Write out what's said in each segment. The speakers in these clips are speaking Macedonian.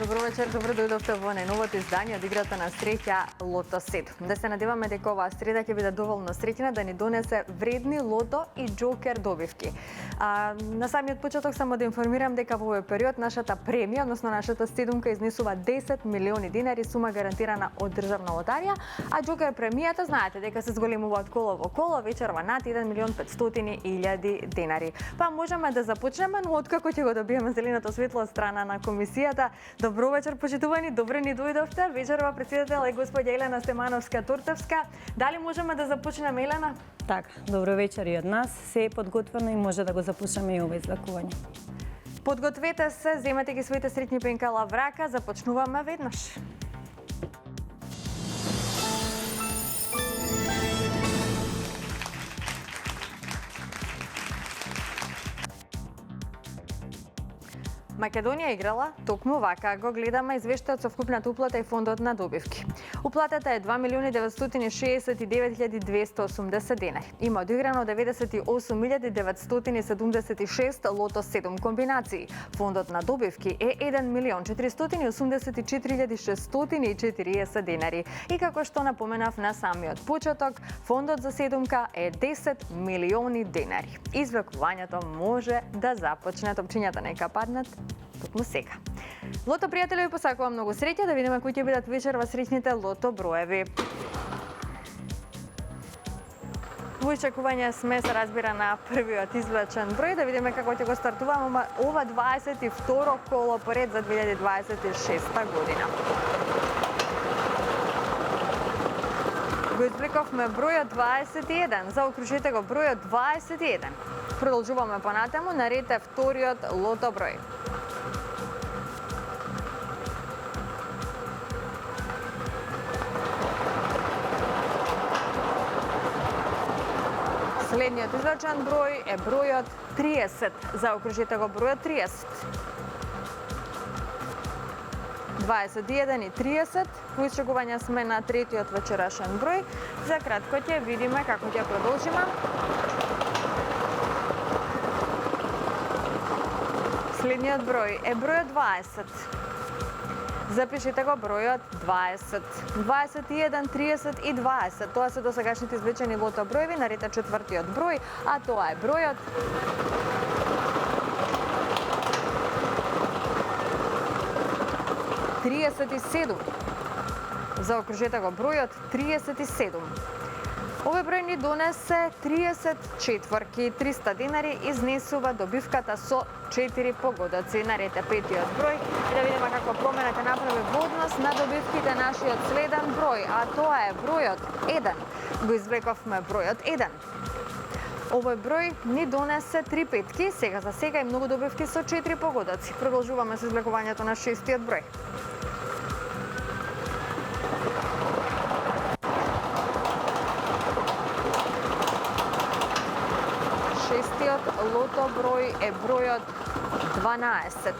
Добро вечер, добро дојдовте во најновото издание од играта на среќа Лото 7. Да се надеваме дека оваа среда ќе биде доволно среќна да ни донесе вредни лото и џокер добивки. На самиот почеток само да информирам дека во овој период нашата премија, односно нашата седумка изнесува 10 милиони динари, сума гарантирана од државна лотарија, а џокер премијата знаете дека се зголемува од коло во коло, вечерва над 1 милион 500.000 динари. Па можеме да започнеме, но откако ќе го добиеме зеленото светло од страна на комисијата. Добро вечер, почитувани, добро ни дојдовте. Вечерва председател е господја Елена Стемановска-Туртевска. Дали можеме да започнеме, Елена? Така, добро вечер и од нас. Се е подготвено и може да го започнеме и ова извлекување. Подгответе се, земете ги своите среќни пенкала в рака, започнуваме веднаш. Македонија играла токму вака, го гледаме извештајот со вкупната уплата и фондот на добивки. Уплатата е 2.969.280 денари. Има одиграно 98.976 лото 7 комбинации. Фондот на добивки е 1.484.640 денари. И како што напоменав на самиот почеток, фондот за седумка е 10 милиони денари. Извлекувањето може да започне, топчињата нека паднат токму сега. Лото пријатели, ви посакувам многу среќа, да видиме кои ќе бидат вечерва среќните лото броеви. Во очекување сме, се разбира, на првиот извлечен број, да видиме како ќе го стартуваме ова 22 коло поред за 2026 година. Го извлековме бројот 21, заокружете го бројот 21. Продолжуваме понатаму, наред е вториот лото број. Следниот извлечен број е бројот 30. Заокружете го бројот 30. 21 и 30. Во очекување сме на третиот вечерашен број. За кратко ќе видиме како ќе продолжиме. Следниот број е бројот 20. Запишете го бројот 20. 21, 30 и 20. Тоа се досегашните извлечени лото броеви, наред е четвртиот број, а тоа е бројот 37. Заокружете го бројот 37. Овој број ни донесе 30 четврки, 300 денари, изнесува добивката со 4 погодоци. Наред е петиот број и да видиме како промената направи во однос на добивките нашиот следен број, а тоа е бројот 1. Го извлековме бројот 1. Овој број ни донесе 3 петки, сега за сега и многу добивки со 4 погодоци. Продолжуваме со извлекувањето на шестиот број. Шестиот лото број е бројот 12.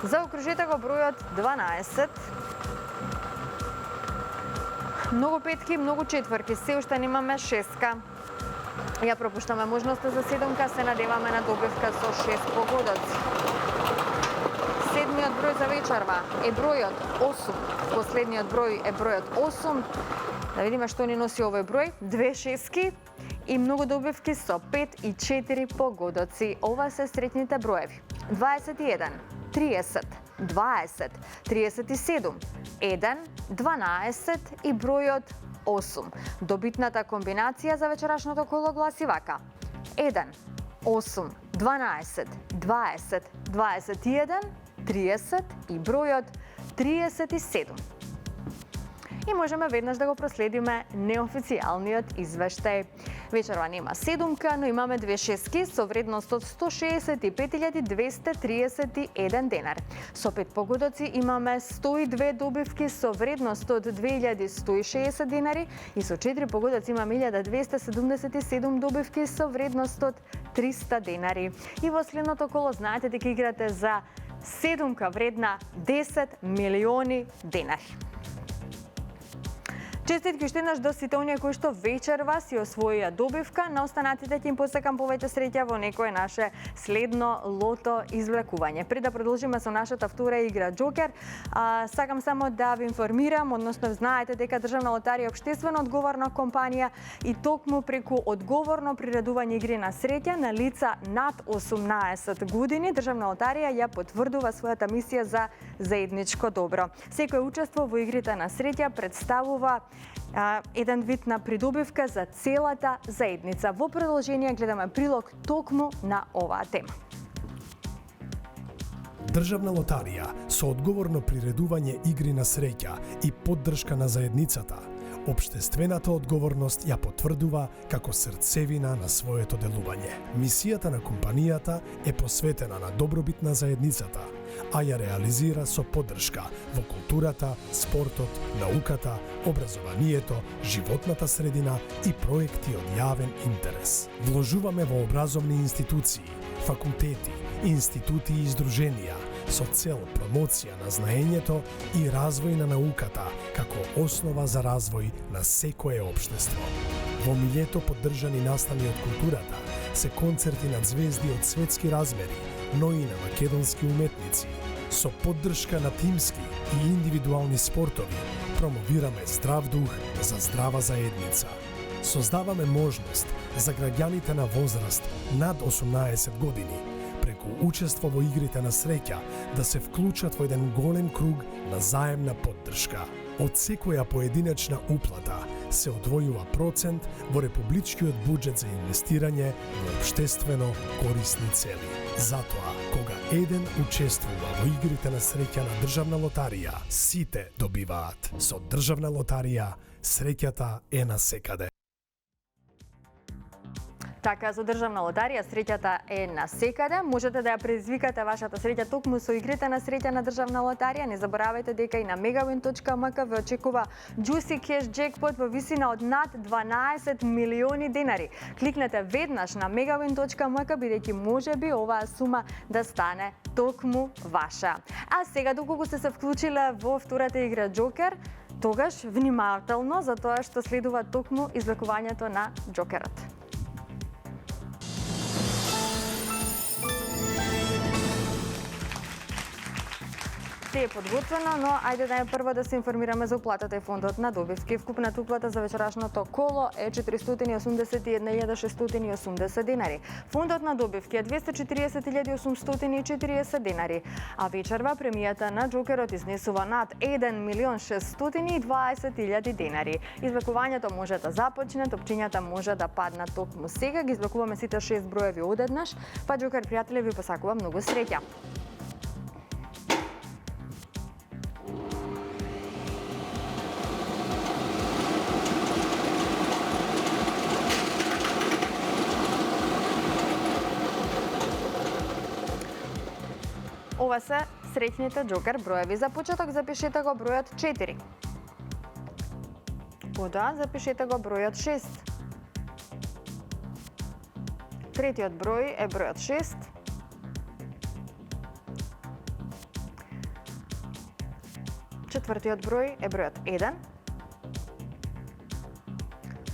Заокружете го бројот 12. Многу петки, многу четврки, се уште немаме шестка. Ја пропуштаме можноста за седумка, се надеваме на добивка со 6 погодоци. Седмиот број за вечерва е бројот 8. Последниот број е бројот 8. Да видиме што ни носи овој број. 2 шестки и многу добивки со 5 и 4 погодоци. Ова се среќните броеви. 21, 30, 20, 37, 1, 12 и бројот 8. Добитната комбинација за вечерашното коло гласи вака: 1, 8, 12, 20, 21, 30 и бројот 37. И можеме веднаш да го проследиме неофицијалниот извештај. Вечерва нема седумка, но имаме 2 шестки со вредност од 165.231 денар. Со 5 погодоци имаме 102 добивки со вредност од 2.160 денари и со 4 погодоци имаме 1.277 добивки со вредност од 300 денари. И во следното коло знаете дека играте за седумка вредна 10 милиони денари. Честитки уште еднаш до сите оние кои што вечерва си освоија добивка, на останатите ќе им посакам повеќе среќа во некое наше следно лото извлекување. Пред да продолжиме со нашата втора игра Джокер, сакам само да ви информирам, односно знаете дека Државна лотарија е општествено одговорна компанија и токму преку одговорно приредување игри на среќа на лица над 18 години, Државна лотарија ја потврдува својата мисија за заедничко добро. Секој учество во игрите на среќа представува еден вид на придобивка за целата заедница. Во продолжение гледаме прилог токму на оваа тема. Државна лотарија со одговорно приредување игри на среќа и поддршка на заедницата, општествената одговорност ја потврдува како срцевина на своето делување. Мисијата на компанијата е посветена на добробит на заедницата, а ја реализира со поддршка во културата, спортот, науката, образованието, животната средина и проекти од јавен интерес. Вложуваме во образовни институции, факултети, институти и издруженија со цел промоција на знаењето и развој на науката како основа за развој на секое општество. Во милјето поддржани настани од културата се концерти на звезди од светски размери, но и на македонски уметници. Со поддршка на тимски и индивидуални спортови промовираме здрав дух за здрава заедница. Создаваме можност за граѓаните на возраст над 18 години преку учество во игрите на среќа да се вклучат во еден голем круг на заемна поддршка. Од секоја поединечна уплата се одвојува процент во републичкиот буџет за инвестирање во општествено корисни цели. Затоа, кога еден учествува во игрите на среќа на Државна лотарија, сите добиваат. Со Државна лотарија, среќата е насекаде. Така, со Државна лотарија среќата е насекаде. Можете да ја предизвикате вашата среќа токму со игрите на среќа на Државна лотарија. Не заборавајте дека и на megawin.mk ве очекува Juicy Cash Jackpot во висина од над 12 милиони денари. Кликнете веднаш на megawin.mk бидејќи можеби оваа сума да стане токму ваша. А сега доколку сте се вклучиле во втората игра Джокер, тогаш внимателно за тоа што следува токму извлекувањето на Джокерот. Се е подготвено, но ајде најпрво да се информираме за уплатата и фондот на добивки. Вкупната уплата за вечерашното коло е 481.680 денари. Фондот на добивки е 240.840 денари, а вечерва премијата на Джокерот изнесува над 1.620.000 денари. Извлекувањето може да започне, топчињата може да паднат токму сега. Ги извлекуваме сите 6 броеви одеднаш, па Джокер пријатели ви посакува многу среќа. Ова се среќните Джокер броеви. За почеток запишете го бројот 4. Потоа запишете го бројот 6. Третиот број е бројот 6. Четвртиот број е бројот 1.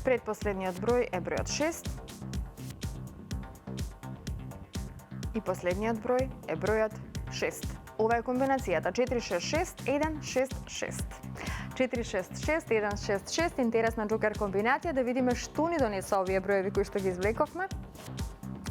Предпоследниот број е бројот 6. И последниот број е бројот 6. Ова е комбинацијата 4-6-6-1-6-6. 4-6-6-1-6-6. Интересна Джокер комбинација. Да видиме што ни донесе овие броеви кои што ги извлековме.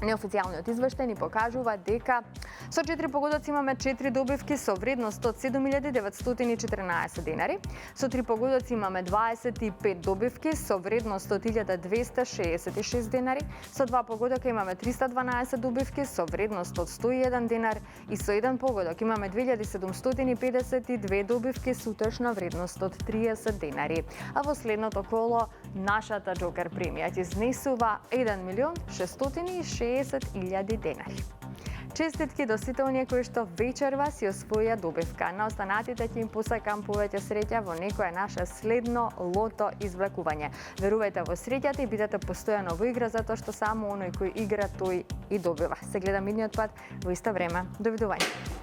Неофицијалниот извештај ни покажува дека со 4 погодоци имаме 4 добивки со вредност од 7.914 денари. Со 3 погодоци имаме 25 добивки со вредност од 1.266 денари. Со 2 погодока имаме 312 добивки со вредност од 101 денар и со 1 погодок имаме 2752 добивки со утешна вредност од 30 денари. А во следното коло нашата Джокер премија ќе изнесува 1.660.000 денари. Честитки до сите оние кои што вечерва си освоја добивка. На останатите ќе им посакам повеќе среќа во некое наше следно лото извлекување. Верувајте во среќата и бидете постојано во игра, затоа што само оној кој игра тој и добива. Се гледам идниот пат во исто време. Довидување.